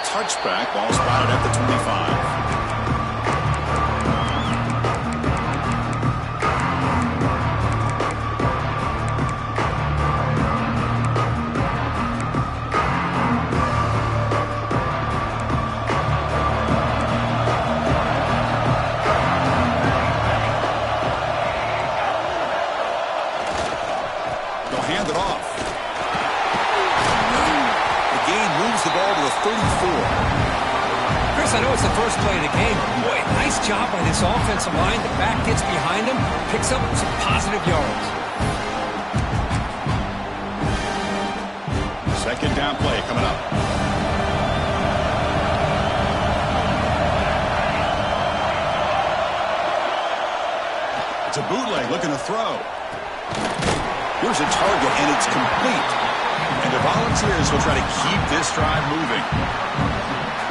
touchback. Ball spotted at the 25. I know it's the first play of the game. Boy, nice job by this offensive line. The back gets behind him, picks up some positive yards. Second down play coming up. It's a bootleg looking to throw. Here's a target, and it's complete. And the Volunteers will try to keep this drive moving.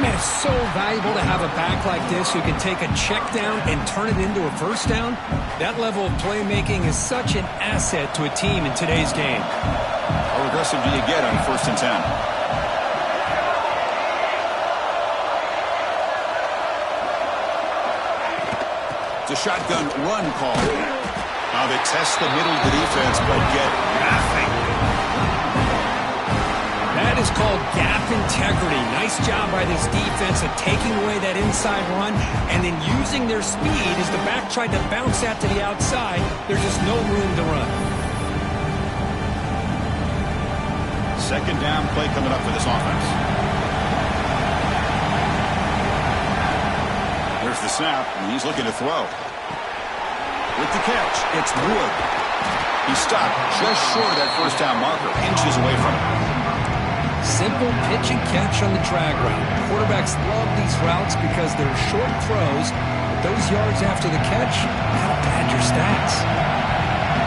Man, it's so valuable to have a back like this who can take a check down and turn it into a first down. That level of playmaking is such an asset to a team in today's game. How aggressive do you get on 1st and 10? It's a shotgun run call. Now they test the middle of the defense, but get nothing. That is called gap integrity. Nice job by this defense of taking away that inside run and then using their speed as the back tried to bounce that to the outside. There's just no room to run. Second down play coming up for this offense. There's the snap, and he's looking to throw. With the catch, it's Wood. He stopped just short of that first down marker, inches away from it. Simple pitch and catch on the drag route. Quarterbacks love these routes because they're short throws, but those yards after the catch kind of pad your stats.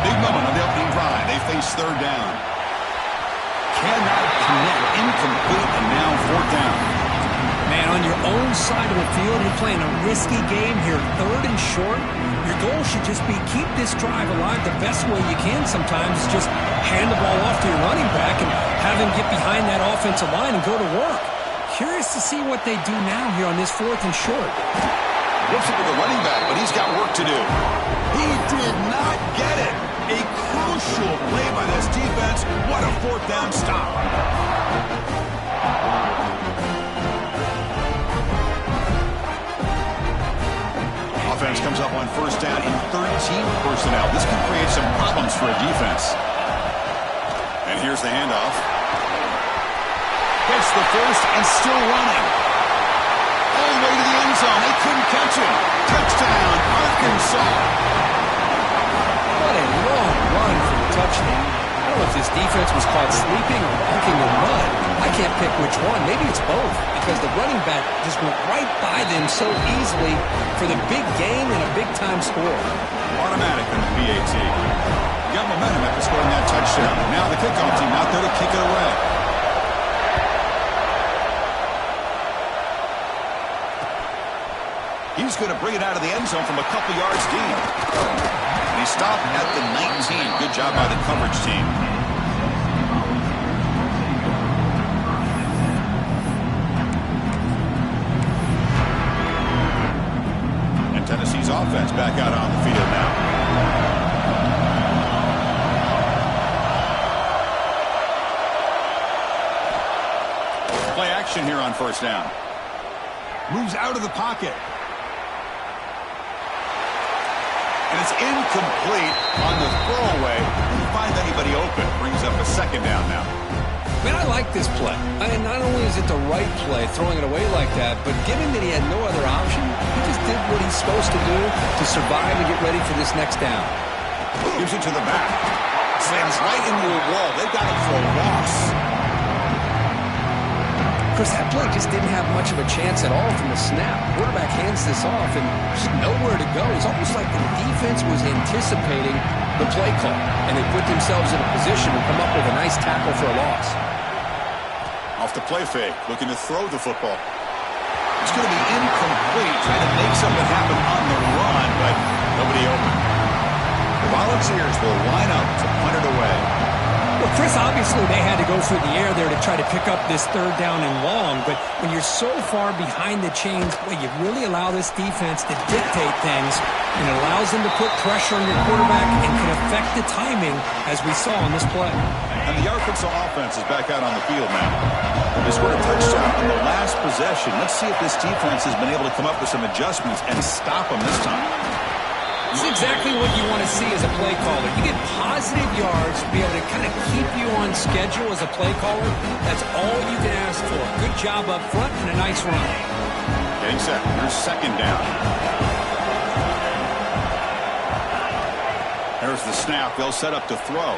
Big moment on the opening drive. They face third down. Cannot connect. Incomplete, and now 4th down. Man, on your own side of the field, you're playing a risky game here. 3rd and short. Your goal should just be keep this drive alive the best way you can sometimes. Is just hand the ball off to your running back and have him get behind that offensive line and go to work. Curious to see what they do now here on this 4th and short. Looks like the running back, but he's got work to do. He did not get it. A crucial play by this defense. What a 4th down stop. Offense comes up on 1st down in 13 personnel. This can create some problems for a defense. And here's the handoff. Gets the first and still running. All the way to the end zone. They couldn't catch him. Touchdown, Arkansas. What a long run for the touchdown. I don't know if this defense was caught sleeping or walking in mud. I can't pick which one. Maybe it's both because the running back just went right by them so easily for the big gain and a big-time score. Automatic on the PAT. Got momentum after scoring that touchdown. Now the kickoff team out there to kick it away. He's going to bring it out of the end zone from a couple yards deep. And he stopped at the 19. Good job by the coverage team. And Tennessee's offense back out on the field now. Play action here on 1st down. Moves out of the pocket. And it's incomplete on the throwaway. Didn't find anybody open. Brings up a 2nd down now. Man, I like this play. And not only is it the right play, throwing it away like that, but given that he had no other option, he just did what he's supposed to do to survive and get ready for this next down. Gives it to the back. Slams right into a wall. They've got him for a loss. Chris, that play just didn't have much of a chance at all from the snap. Quarterback hands this off and just nowhere to go. It's almost like the defense was anticipating the play call, and they put themselves in a position to come up with a nice tackle for a loss. Off the play fake, looking to throw the football. It's going to be incomplete, trying to make something happen on the run, but nobody open. The Volunteers will line up to punt it away. Look, Chris, obviously they had to go through the air there to try to pick up this third down and long, but when you're so far behind the chains, well, you really allow this defense to dictate things, and it allows them to put pressure on your quarterback and can affect the timing, as we saw on this play. And the Arkansas offense is back out on the field now. They scored a touchdown on the last possession. Let's see if this defense has been able to come up with some adjustments and stop them this time. This is exactly what you want to see as a play caller. You get positive yards to be able to kind of keep you on schedule as a play caller. That's all you can ask for. Good job up front and a nice run. Getting set. Here's second down. There's the snap. They'll set up to throw.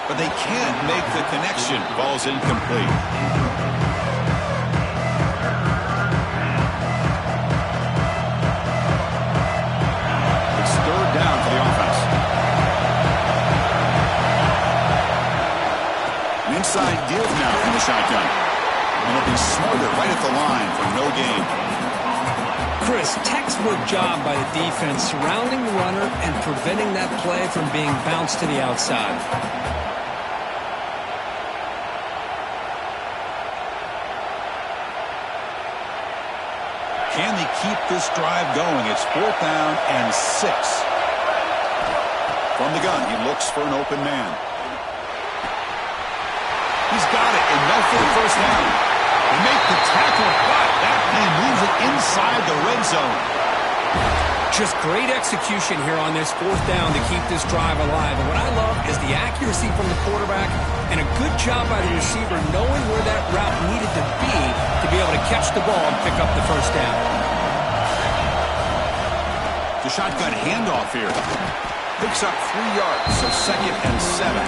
But they can't make the connection. Ball's incomplete. It's third down for the offense. An inside give now from the shotgun. And it'll be smothered right at the line for no gain. Chris, textbook job by the defense surrounding the runner and preventing that play from being bounced to the outside. Can they keep this drive going? It's fourth down and 6. From the gun, he looks for an open man. He's got it, enough for the first down. They make the tackle, but that play moves it inside the red zone. Just great execution here on this fourth down to keep this drive alive. And what I love is the accuracy from the quarterback and a good job by the receiver knowing where that route needed to be able to catch the ball and pick up the first down. The shotgun handoff here. Picks up 3 yards, so second and 7.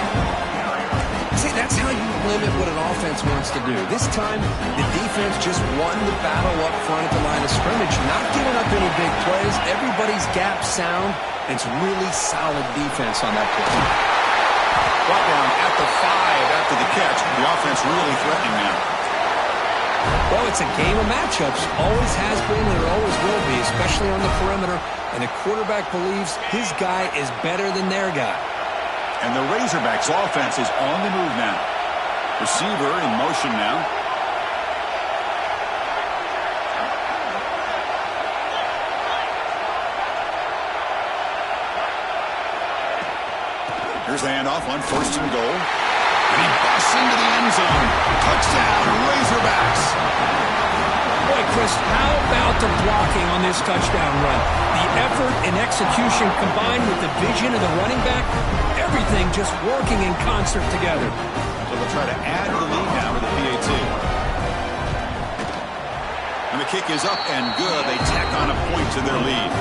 See, that's how you limit what an offense wants to do. This time, the defense just won the battle up front at the line of scrimmage, not giving up any big plays. Everybody's gap sound, and it's really solid defense on that play. Brought down at the 5 after the catch. The offense really threatening now. Well, it's a game of matchups. Always has been, and it always will be, especially on the perimeter. And the quarterback believes his guy is better than their guy. And the Razorbacks offense is on the move now. Receiver in motion now. Here's the handoff on first and goal. And he busts into the end zone. Touchdown, Razorbacks. Boy, Chris, how about the blocking on this touchdown run? The effort and execution combined with the vision of the running back, everything just working in concert together. So they'll try to add to the lead now with the PAT. And the kick is up and good. They tack on a point to their lead.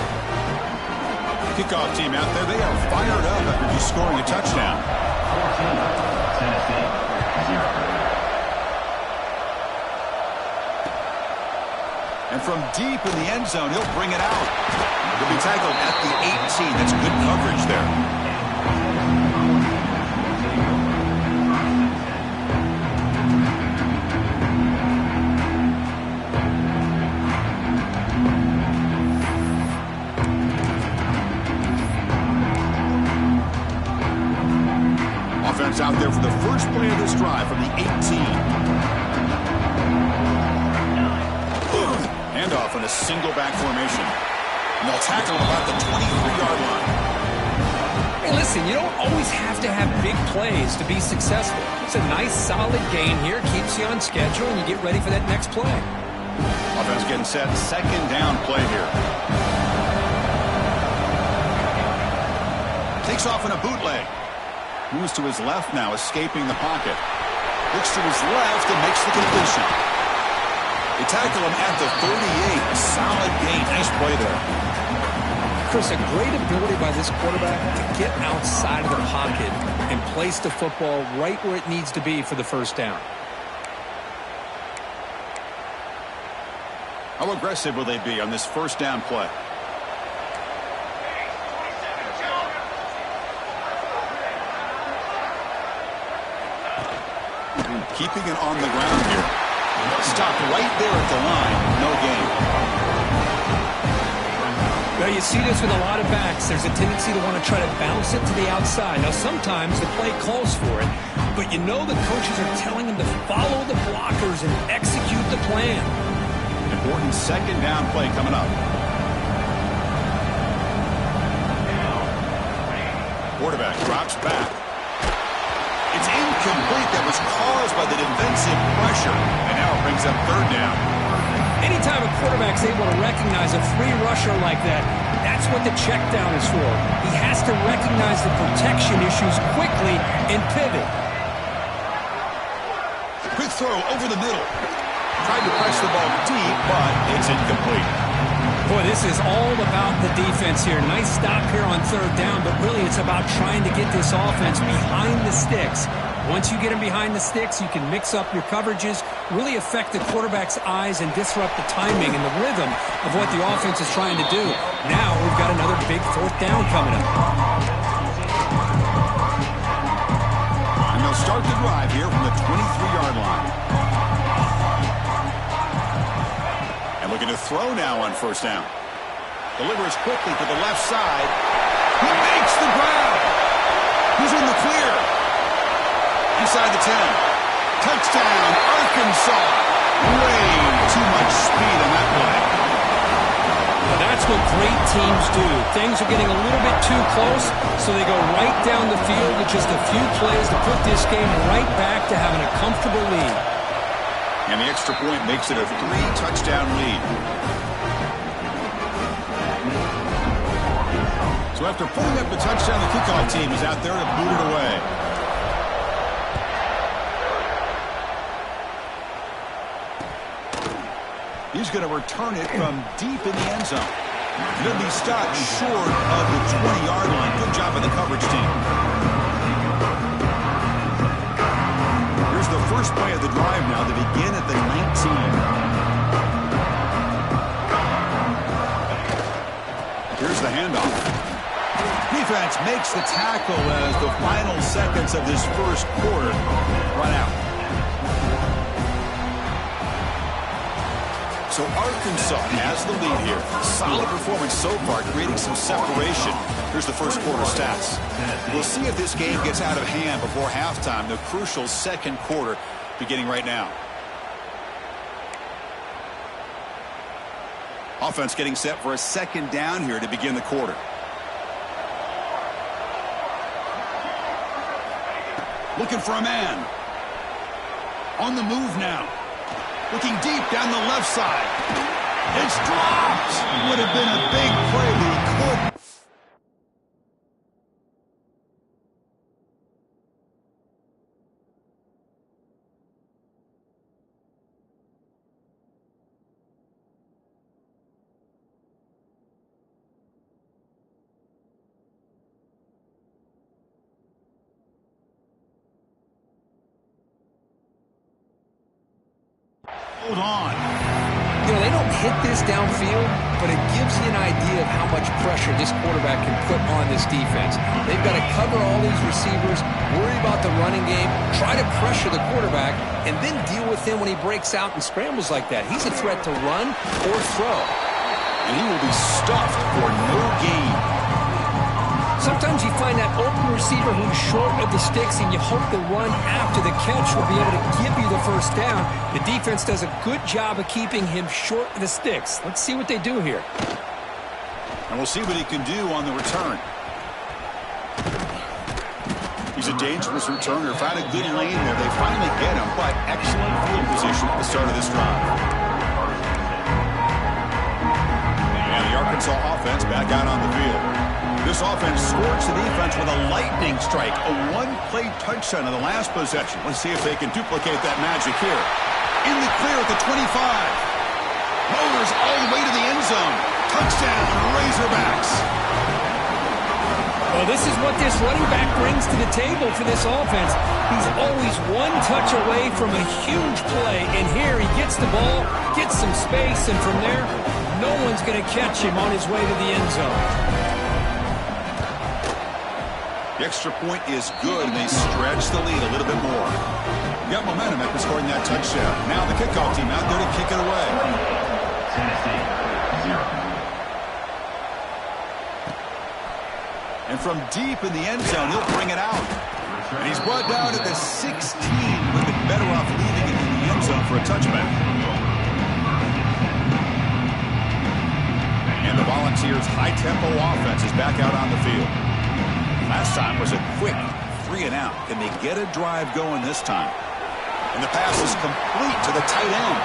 Kickoff team out there, they are fired up after just scoring a touchdown. And from deep in the end zone, he'll bring it out. He'll be tackled at the 18. That's good coverage there. Offense out there for the first play of this drive from the 18. Handoff in a single back formation. And they'll tackle him about the 23-yard line. Hey, listen, you don't always have to have big plays to be successful. It's a nice, solid gain here. Keeps you on schedule, and you get ready for that next play. Offense getting set. Second down play here. Takes off in a bootleg. Moves to his left now, escaping the pocket. Looks to his left and makes the completion. They tackle him at the 38. A solid gain. Nice play there. Chris, a great ability by this quarterback to get outside of the pocket and place the football right where it needs to be for the first down. How aggressive will they be on this first down play? Keeping it on the ground here. Stopped right there at the line. No gain. Now Well, you see this with a lot of backs. There's a tendency to want to try to bounce it to the outside. Now, sometimes the play calls for it, but you know the coaches are telling them to follow the blockers and execute the plan. Important second down play coming up. Quarterback drops back. It's incomplete. That was caused by the defensive pressure. And now it brings up third down. Anytime a quarterback's able to recognize a free rusher like that, that's what the check down is for. He has to recognize the protection issues quickly and pivot. Quick throw over the middle. Tried to press the ball deep, but it's incomplete. Boy, this is all about the defense here. Nice stop here on third down, but really it's about trying to get this offense behind the sticks. Once you get them behind the sticks, you can mix up your coverages, really affect the quarterback's eyes and disrupt the timing and the rhythm of what the offense is trying to do. Now we've got another big fourth down coming up. And they'll start the drive here from the 23-yard line. And looking to throw now on first down. Delivers quickly to the left side. He makes the grab. He's in the clear. Inside the 10. Touchdown, Arkansas. Way too much speed on that play. Well, that's what great teams do. Things are getting a little bit too close, so they go right down the field with just a few plays to put this game right back to having a comfortable lead. And the extra point makes it a 3-touchdown lead. So after pulling up the touchdown, the kickoff team is out there to boot it away. He's going to return it from deep in the end zone. He'll be stopped short of the 20-yard line. Good job by the coverage team. Here's the first play of the drive now to begin at the 19. Here's the handoff. Defense makes the tackle as the final seconds of this first quarter run out. So Arkansas has the lead here. Solid performance so far, creating some separation. Here's the first quarter stats. We'll see if this game gets out of hand before halftime, the crucial second quarter beginning right now. Offense getting set for a second down here to begin the quarter. Looking for a man. On the move now. Looking deep down the left side. It's dropped. Would have been a big play, but he couldn't. Hold on. You know, they don't hit this downfield, but it gives you an idea of how much pressure this quarterback can put on this defense. They've got to cover all these receivers, worry about the running game, try to pressure the quarterback, and then deal with him when he breaks out and scrambles like that. He's a threat to run or throw. And he will be stuffed for no gain. Sometimes you find that open receiver who's short of the sticks, and you hope the run after the catch will be able to give you the first down. The defense does a good job of keeping him short of the sticks. Let's see what they do here. And we'll see what he can do on the return. He's a dangerous returner. Found a good lane there. They finally get him, but excellent field position at the start of this drive. And the Arkansas offense back out on the field. This offense scorched the defense with a lightning strike, a one-play touchdown in the last possession. Let's see if they can duplicate that magic here. In the clear at the 25. Motors all the way to the end zone. Touchdown, Razorbacks. Well, this is what this running back brings to the table for this offense. He's always one touch away from a huge play, and here he gets the ball, gets some space, and from there, no one's going to catch him on his way to the end zone. The extra point is good, and they stretch the lead a little bit more. Got momentum after scoring that touchdown. Now the kickoff team out there to kick it away. And from deep in the end zone, he'll bring it out. And he's brought down at the 16. Would have been better off leaving it in the end zone for a touchback. And the Volunteers' high-tempo offense is back out on the field. Last time was a quick 3-and-out. Can they get a drive going this time? And the pass is complete to the tight end.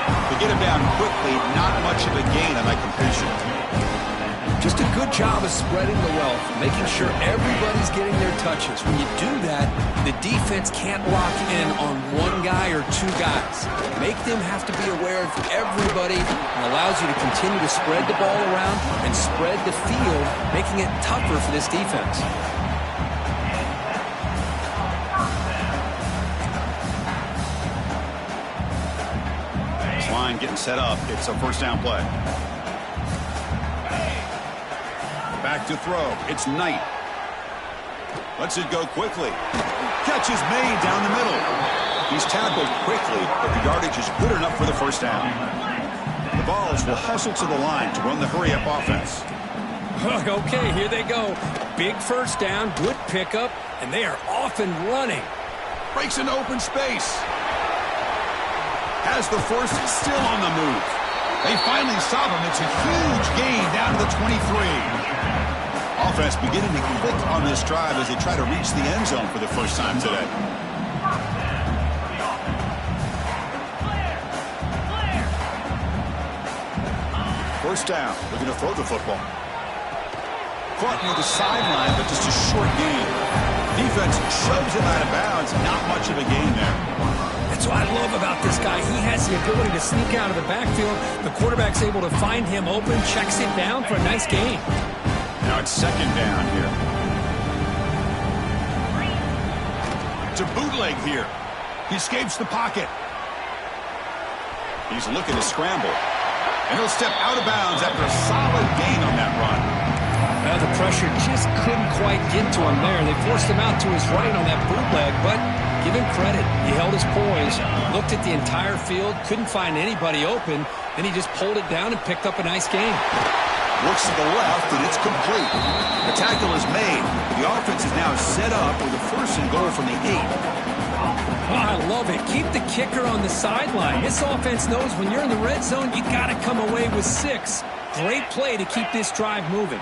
To get him down quickly, not much of a gain on that completion. Just a good job of spreading the wealth, making sure everybody's getting their touches. When you do that, the defense can't lock in on one guy or two guys. Make them have to be aware of everybody, and allows you to continue to spread the ball around and spread the field, making it tougher for this defense. This line getting set up. It's a first down play. Back to throw. It's Knight. Lets it go quickly. Catch is made down the middle. He's tackled quickly, but the yardage is good enough for the first down. The Vols will hustle to the line to run the hurry-up offense. Okay, here they go. Big first down, good pickup, and they are off and running. Breaks into open space. Has the first, still on the move. They finally stop him. It's a huge gain down to the 23. Offense beginning to click on this drive as they try to reach the end zone for the first time today. First down. Looking to throw the football. Caught near the sideline, but just a short gain. Defense shoves him out of bounds. Not much of a gain there. That's what I love about this guy. He has the ability to sneak out of the backfield. The quarterback's able to find him open, checks it down for a nice gain. Now it's second down here. To bootleg here. He escapes the pocket. He's looking to scramble. And he'll step out of bounds after a solid gain on that run. The pressure just couldn't quite get to him there. They forced him out to his right on that bootleg, but give him credit. He held his poise, looked at the entire field, couldn't find anybody open, then he just pulled it down and picked up a nice gain. Looks to the left, and it's complete. The tackle is made. The offense is now set up with a first and goal from the 8. Oh, I love it. Keep the kicker on the sideline. This offense knows when you're in the red zone, you got to come away with 6. Great play to keep this drive moving.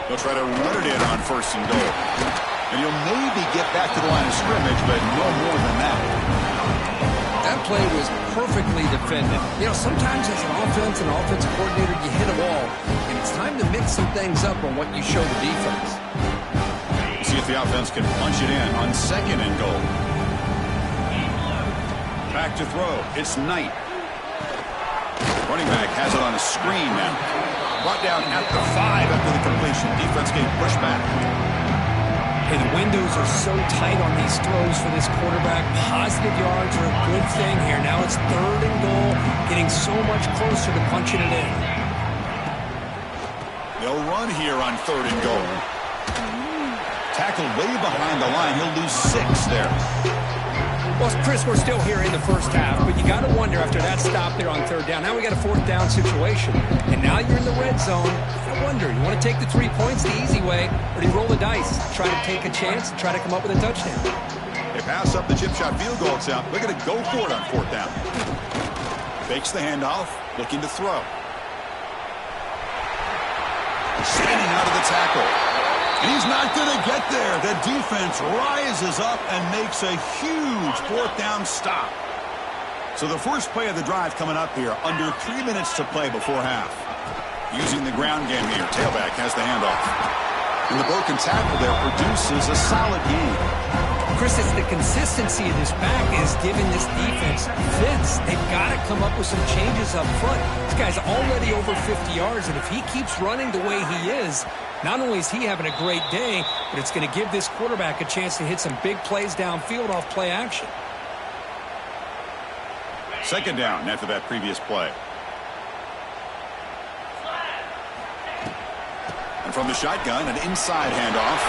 They'll try to run it in on first and goal. And you'll maybe get back to the line of scrimmage, but no more than that. That play was perfectly defended. You know, sometimes as an offensive coordinator, you hit a wall, and it's time to mix some things up on what you show the defense. See if the offense can punch it in on second and goal. Back to throw. It's Knight. Running back has it on a screen now. Brought down at the 5 after the completion. Defense getting pushed back. Hey, the windows are so tight on these throws for this quarterback. Positive yards are a good thing here. Now it's third and goal, getting so much closer to punching it in. They'll run here on third and goal. Tackled way behind the line. He'll lose 6 there. Well, Chris, we're still here in the first half, but you got to wonder after that stop there on third down. Now we got a fourth down situation, and now you're in the red zone. I wonder, you want to take the 3 points the easy way, or do you roll the dice, try to take a chance, and try to come up with a touchdown? They pass up the chip shot field goal attempt. They're going to go for it on fourth down. Fakes the handoff, looking to throw. Standing out of the tackle. And he's not going to get there. The defense rises up and makes a huge fourth down stop. So the first play of the drive coming up here, under 3 minutes to play before half. Using the ground game here, tailback has the handoff. And the broken tackle there produces a solid gain. Chris, it's the consistency of this back is giving this defense fits. They've got to come up with some changes up front. This guy's already over 50 yards, and if he keeps running the way he is, not only is he having a great day, but it's going to give this quarterback a chance to hit some big plays downfield off play action. Second down after that previous play. And from the shotgun, an inside handoff.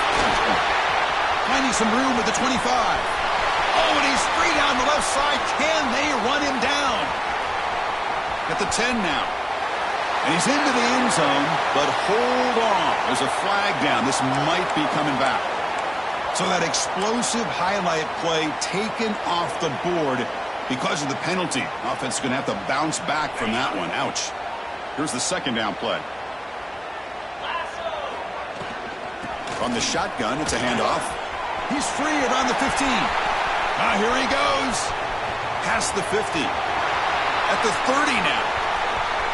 Finding some room with the 25. Oh, and he's free down the left side. Can they run him down? At the 10 now. And he's into the end zone, but hold on. There's a flag down. This might be coming back. So that explosive highlight play taken off the board because of the penalty. Offense is going to have to bounce back from that one. Ouch. Here's the second down play. From the shotgun, it's a handoff. He's free around the 15. Here he goes. Past the 50. At the 30 now.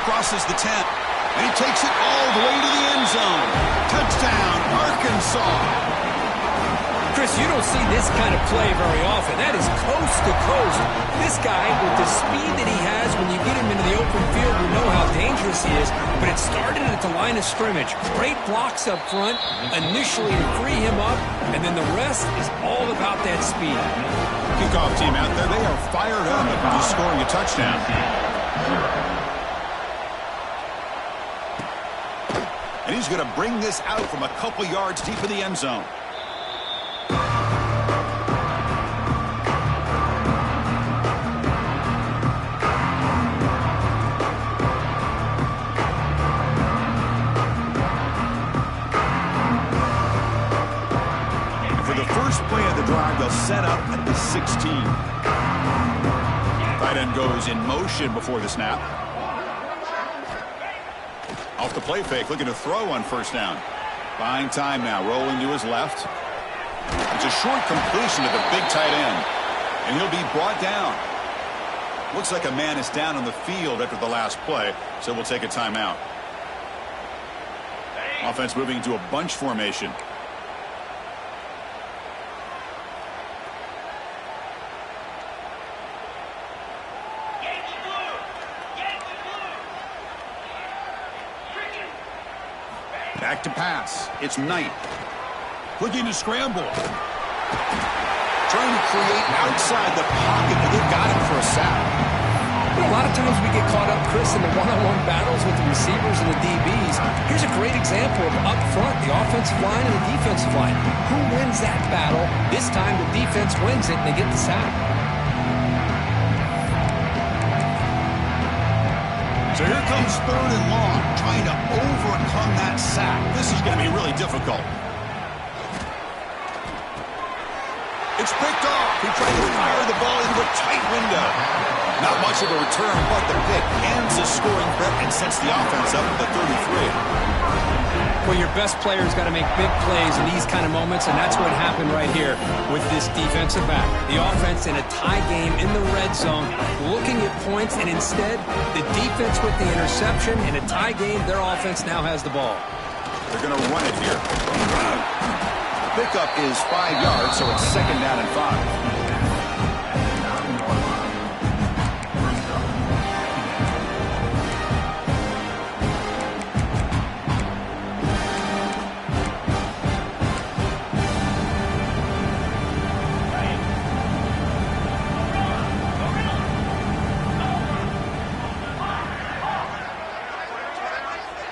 Crosses the 10. And he takes it all the way to the end zone. Touchdown, Arkansas. Chris, you don't see this kind of play very often. That is coast to coast. This guy, with the speed that he has, when you get him into the open field, we know how dangerous he is. But it started at the line of scrimmage. Great blocks up front, initially to free him up, and then the rest is all about that speed. Kickoff team out there, they are fired up after scoring a touchdown. And he's going to bring this out from a couple yards deep in the end zone. Play of the drive, they'll set up at the 16. Tight end goes in motion before the snap. Off the play fake, looking to throw on first down. Buying time now, rolling to his left. It's a short completion to the big tight end, and he'll be brought down. Looks like a man is down on the field after the last play, so we'll take a timeout. Offense moving into a bunch formation. Back to pass. It's Knight. Looking to scramble. Trying to create outside the pocket, but they've got him for a sack. A lot of times we get caught up, Chris, in the one-on-one battles with the receivers and the DBs. Here's a great example of up front, the offensive line and the defensive line. Who wins that battle? This time the defense wins it and they get the sack. So here comes third and long, trying to overcome that sack. This is going to be really difficult. It's picked off. He tried to fire the ball into a tight window. Not much of a return, but the pick ends the scoring threat and sets the offense up at the 33. Well, your best player's got to make big plays in these kind of moments, and that's what happened right here with this defensive back. The offense in a tie game in the red zone, looking at points, and instead, the defense with the interception. In a tie game, their offense now has the ball. They're going to run it here. Pickup is 5 yards, so it's second down and 5.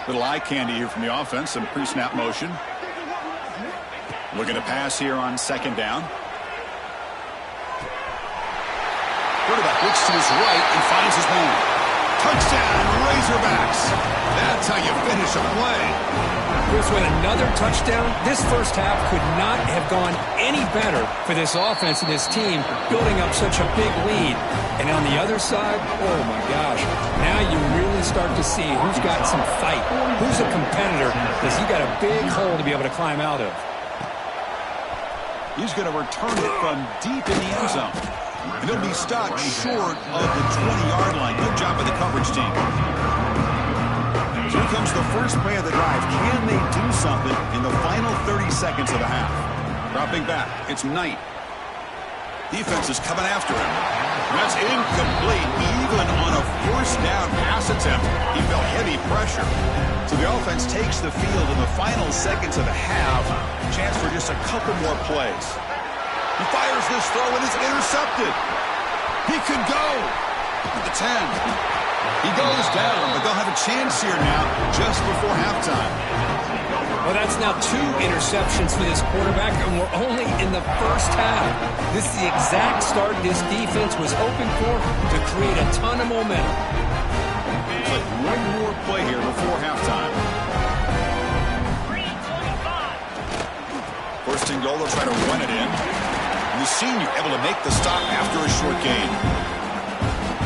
Little eye candy here from the offense, some pre-snap motion. Looking to pass here on second down. Quarterback looks to his right and finds his man. Touchdown, Razorbacks. That's how you finish a play. Chris, with another touchdown, this first half could not have gone any better for this offense and this team, building up such a big lead. And on the other side, oh my gosh, now you really start to see who's got some fight, who's a competitor, because he got a big hole to be able to climb out of. He's going to return it from deep in the end zone. And he'll be stopped short of the 20-yard line. Good job by the coverage team. So here comes the first play of the drive. Can they do something in the final 30 seconds of the half? Dropping back, it's Knight. Defense is coming after him. That's incomplete. Even on a first down pass attempt, he felt heavy pressure. So the offense takes the field in the final seconds of the half. Chance for just a couple more plays. He fires this throw and it's intercepted. He could go at the 10. He goes down, but they'll have a chance here now just before halftime. Well, that's now 2 interceptions for this quarterback, and we're only in the first half. This is the exact start this defense was hoping for to create a ton of momentum. It's like one more play here before halftime. First and goal, they'll try to run it in. And the senior able to make the stop after a short gain.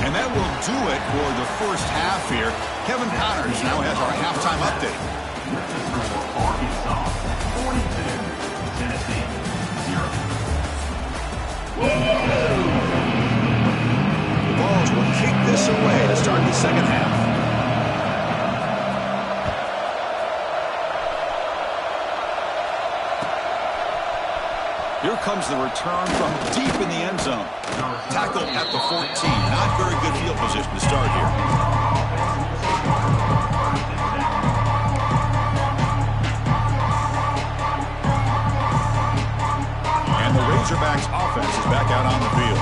And that will do it for the first half here. Kevin Connors now has our halftime update. The Vols will kick this away to start the second half. Here comes the return from deep in the end zone. Tackle at the 14. Not very good field position to start here. And the Razorbacks offense is back out on the field.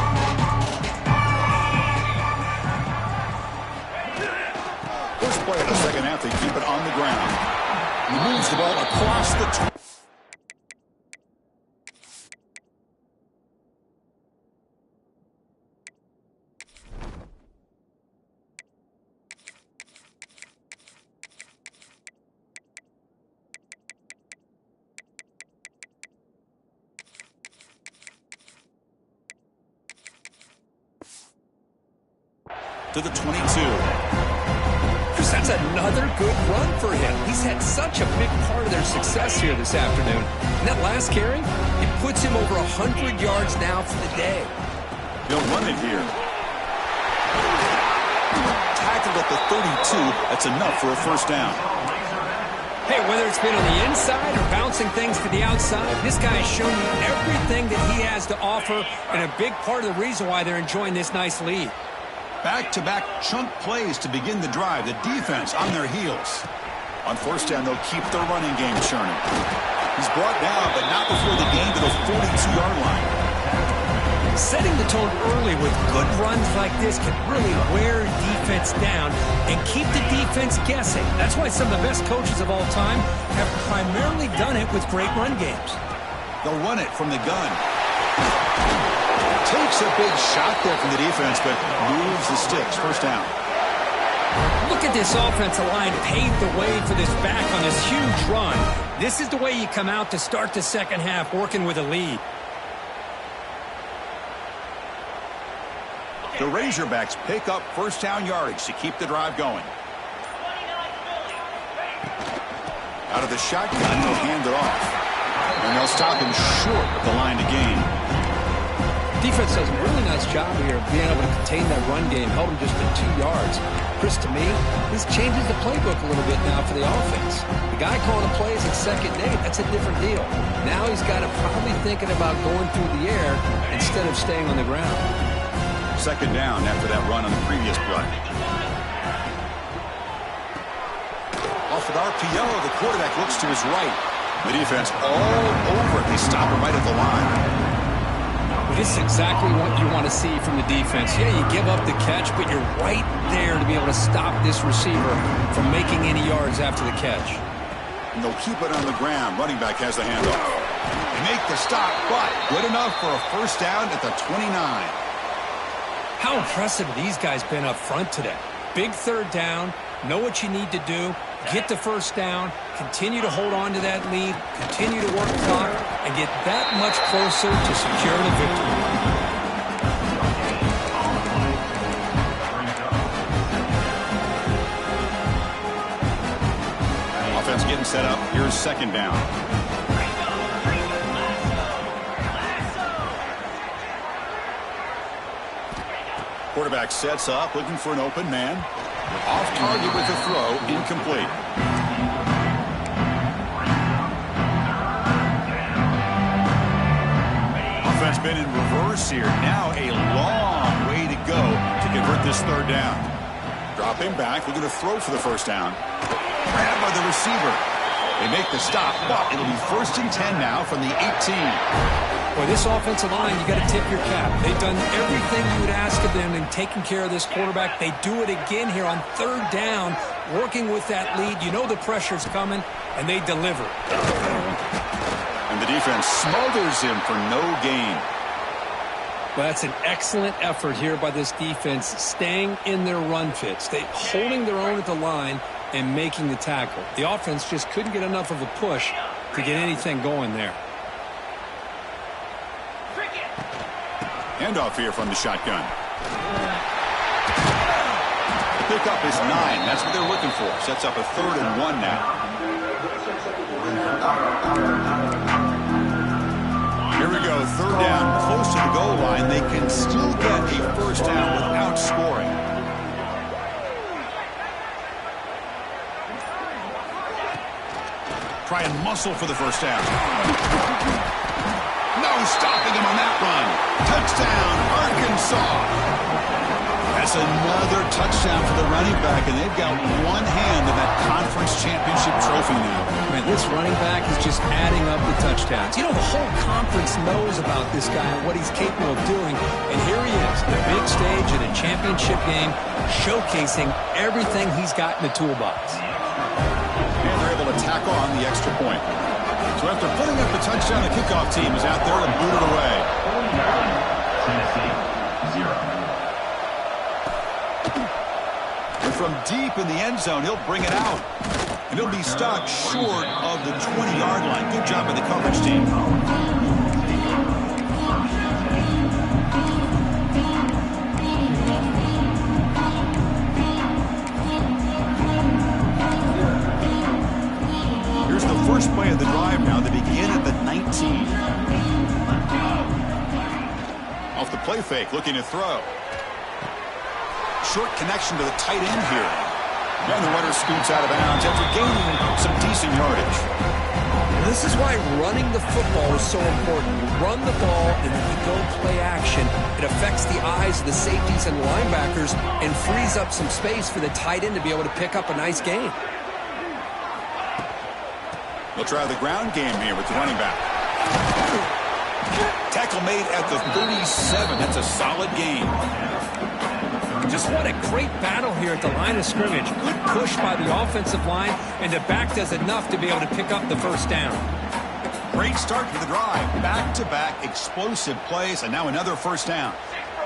First play of the second half, they keep it on the ground. He moves the ball across the 20. To the 22. That's another good run for him. He's had such a big part of their success here this afternoon. And that last carry, it puts him over 100 yards now for the day. They'll run it here. Tackled at the 32. That's enough for a first down. Hey, whether it's been on the inside or bouncing things to the outside, this guy has shown you everything that he has to offer, and a big part of the reason why they're enjoying this nice lead. Back-to-back chunk plays to begin the drive. The defense on their heels. On first down, they'll keep their running game churning. He's brought down, but not before the gain to the 42-yard line. Setting the tone early with good runs like this can really wear defense down and keep the defense guessing. That's why some of the best coaches of all time have primarily done it with great run games. They'll run it from the gun. Takes a big shot there from the defense, but moves the sticks. First down. Look at this offensive line paved the way for this back on this huge run. This is the way you come out to start the second half, working with a lead. The Razorbacks pick up first down yardage to keep the drive going. Out of the shotgun, they'll hand it off. And they'll stop him short of the line to gain. Defense does a really nice job here of being able to contain that run game, held him just to 2 yards. Chris, to me, this changes the playbook a little bit now for the offense. The guy calling the plays at second and 8, that's a different deal. Now he's got to probably thinking about going through the air instead of staying on the ground. Second down after that run on the previous play. Off an RPO, the quarterback looks to his right. The defense all over it. They stop him right at the line. This is exactly what you want to see from the defense. Yeah, you give up the catch, but you're right there to be able to stop this receiver from making any yards after the catch. And they'll keep it on the ground. Running back has the handoff. They make the stop, but good enough for a first down at the 29. How impressive have these guys been up front today? Big third down, know what you need to do, get the first down, continue to hold on to that lead, continue to work clock, and get that much closer to secure the victory. Offense getting set up. Here's second down. Quarterback sets up, looking for an open man. Off target with the throw, incomplete. Offense been in reverse here. Now a long way to go to convert this third down. Dropping back, looking to throw for the first down. Grabbed by the receiver. They make the stop, but it'll be first and 10 now from the 18. Boy, this offensive line, you got to tip your cap. They've done everything you would ask of them in taking care of this quarterback. They do it again here on third down, working with that lead. You know the pressure's coming, and they deliver. And the defense smothers him for no gain. Well, that's an excellent effort here by this defense, staying in their run fits. They holding their own at the line, and making the tackle. The offense just couldn't get enough of a push to get anything going there. Handoff here from the shotgun. The pickup is 9. That's what they're looking for. Sets up a 3rd and 1 now. Here we go, 3rd down, close to the goal line. They can still get a first down without scoring. Try and muscle for the first down. No stopping him on that run. Touchdown, Arkansas. That's another touchdown for the running back, and they've got one hand in that conference championship trophy now. Man, this running back is just adding up the touchdowns. You know, the whole conference knows about this guy and what he's capable of doing, and here he is, the big stage in a championship game, showcasing everything he's got in the toolbox. And they're able to tack on the extra point. So after putting up the touchdown, the kickoff team is out there to boot it away. Tennessee, 0. And from deep in the end zone, he'll bring it out. And he'll be stopped short of the 20-yard line. Good job by the coverage team. Here's the first play of the drive now. They begin at the 19. Off the play fake, looking to throw. Short connection to the tight end here. And the runner scoots out of bounds after gaining some decent yardage. This is why running the football is so important. You run the ball and then you go play action. It affects the eyes of the safeties and linebackers and frees up some space for the tight end to be able to pick up a nice gain. They'll try the ground game here with the running back. Tackle made at the 37. That's a solid gain. Just what a great battle here at the line of scrimmage. Good push by the offensive line, and the back does enough to be able to pick up the first down. Great start to the drive. Back-to-back explosive plays, and now another first down.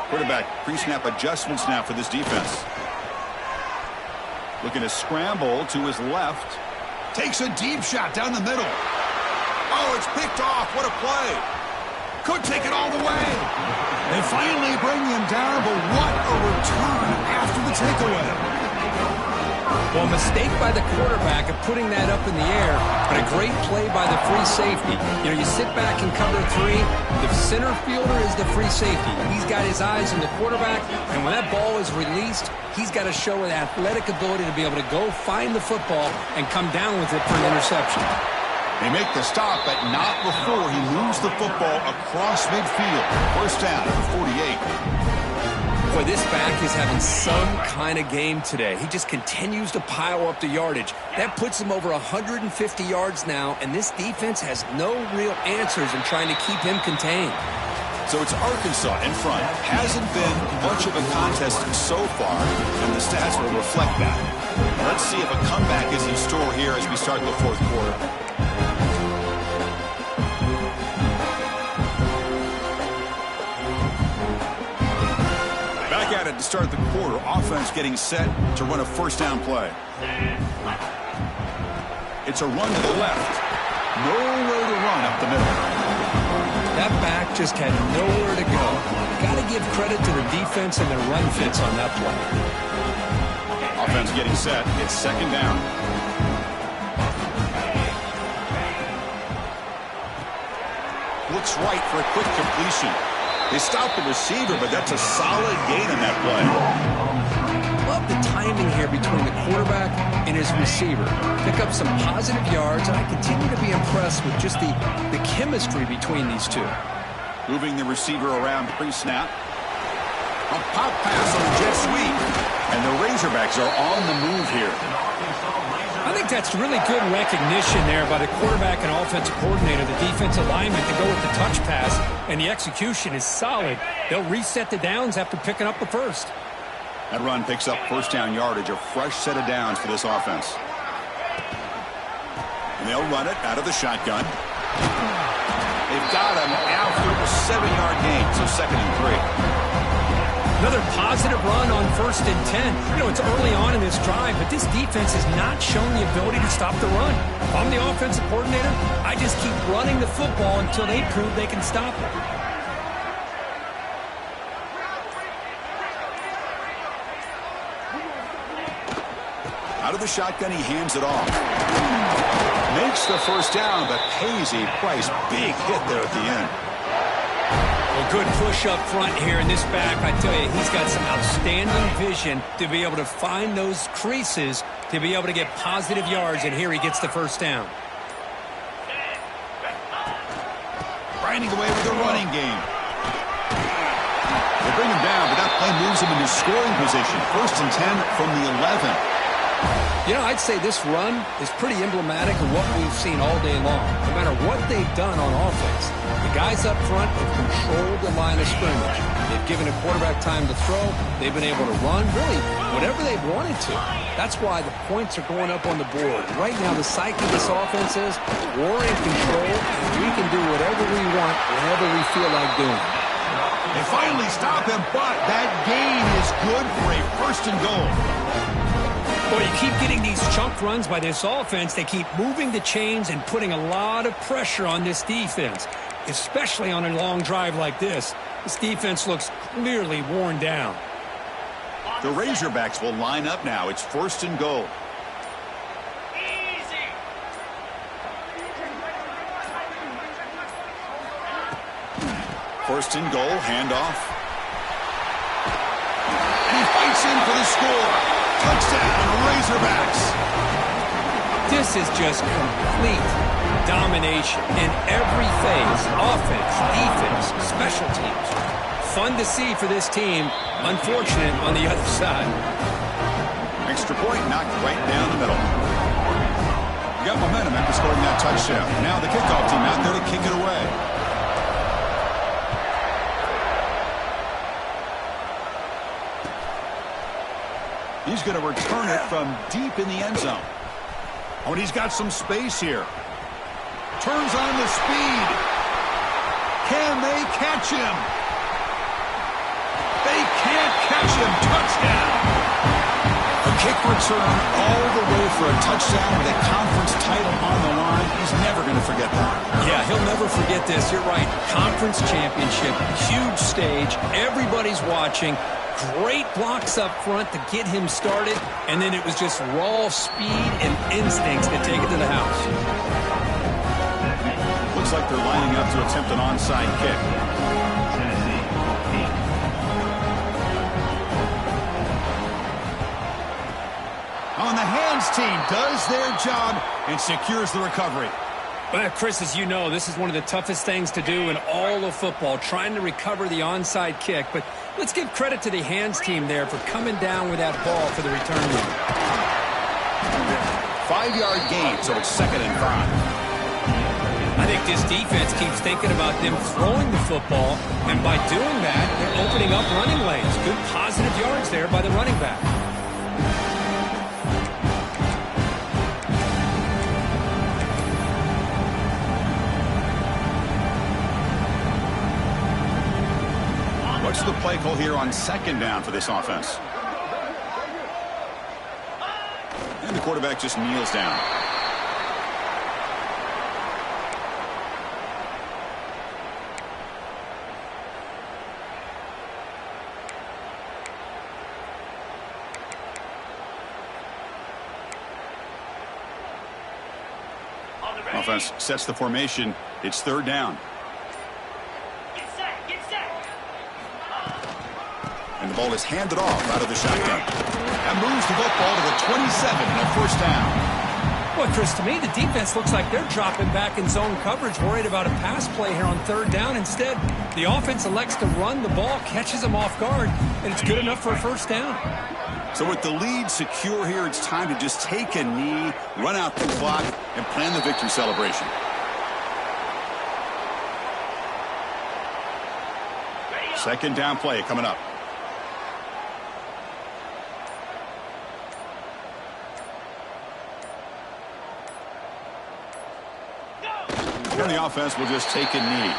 Quarterback pre-snap adjustments now for this defense. Looking to scramble to his left. Takes a deep shot down the middle. Oh, it's picked off. What a play. Could take it all the way. They finally bring him down, but what a return after the takeaway. Well, a mistake by the quarterback of putting that up in the air, but a great play by the free safety. You know, you sit back and cover 3. The center fielder is the free safety. He's got his eyes on the quarterback, and when that ball is released, he's got to show an athletic ability to be able to go find the football and come down with it for an interception. They make the stop, but not before he moves the football across midfield. First down at the 48. Boy, this back is having some kind of game today. He just continues to pile up the yardage. That puts him over 150 yards now, and this defense has no real answers in trying to keep him contained. So it's Arkansas in front. Hasn't been much of a contest so far, and the stats will reflect that. Let's see if a comeback is in store here as we start the fourth quarter. Back at it to start the quarter. Offense getting set to run a first down play. It's a run to the left. Nowhere to run up the middle. That back just had nowhere to go. Got to give credit to the defense and their run fits on that play. Offense getting set. It's second down. Looks right for a quick completion. They stopped the receiver, but that's a solid gain in that play. Love the timing here between the quarterback and his receiver. Pick up some positive yards, and I continue to be impressed with just the chemistry between these two. Moving the receiver around pre-snap. A pop pass on the jet sweep. And the Razorbacks are on the move here. I think that's really good recognition there by the quarterback and offensive coordinator, the defensive lineman, to go with the touch pass, and the execution is solid. They'll reset the downs after picking up the first. That run picks up first down yardage, a fresh set of downs for this offense. And they'll run it out of the shotgun. They've got him after a 7-yard gain, so second and 3. Another positive run on 1st and 10. You know, it's early on in this drive, but this defense has not shown the ability to stop the run. If I'm the offensive coordinator, I just keep running the football until they prove they can stop it. Out of the shotgun, he hands it off. Makes the first down, but pays a price. Big hit there at the end. Well, good push up front here in this back. I tell you, he's got some outstanding vision to be able to find those creases, to be able to get positive yards, and here he gets the first down. Grinding away with the running game. They bring him down, but that play moves him into scoring position. 1st and 10 from the 11. You know, I'd say this run is pretty emblematic of what we've seen all day long. No matter what they've done on offense, the guys up front have controlled the line of scrimmage. They've given a quarterback time to throw. They've been able to run, really, whatever they've wanted to. That's why the points are going up on the board. Right now, the psyche of this offense is we're in control, and we can do whatever we want, whenever we feel like doing it. They finally stop him, but that gain is good for a 1st and goal. Well, you keep getting these chunk runs by this offense. They keep moving the chains and putting a lot of pressure on this defense, especially on a long drive like this. This defense looks clearly worn down. The Razorbacks will line up now. It's 1st and goal. Easy. 1st and goal, handoff. And he fights in for the score. Touchdown, Razorbacks. This is just complete domination in every phase. Offense, defense, special teams. Fun to see for this team. Unfortunate on the other side. Extra point knocked right down the middle. You got momentum after scoring that touchdown. Now the kickoff team out there to kick it away. He's going to return it from deep in the end zone. Oh, and he's got some space here. Turns on the speed. Can they catch him? They can't catch him. Touchdown. A kick return all the way for a touchdown with a conference title on the line. He's never going to forget that. Yeah, he'll never forget this. You're right. Conference championship, huge stage. Everybody's watching. Great blocks up front to get him started, and then it was just raw speed and instincts to take it to the house. Looks like they're lining up to attempt an onside kick. Tennessee, 8. On the hands team does their job and secures the recovery. Well, Chris, as you know, this is one of the toughest things to do in all of football, trying to recover the onside kick. But let's give credit to the hands team there for coming down with that ball for the return man. 5-yard gain, so it's 2nd and 5. I think this defense keeps thinking about them throwing the football, and by doing that, they're opening up running lanes. Good positive yards there by the running back. What's the play call here on 2nd down for this offense? And the quarterback just kneels down. Offense sets the formation. It's 3rd down. And the ball is handed off out of the shotgun. That moves the football to the 27 and a 1st down. Well, Chris, to me, the defense looks like they're dropping back in zone coverage, worried about a pass play here on 3rd down. Instead, the offense elects to run the ball, catches them off guard, and it's good enough for a 1st down. So with the lead secure here, it's time to just take a knee, run out the clock, and plan the victory celebration. Second down play coming up. And the offense will just take a knee.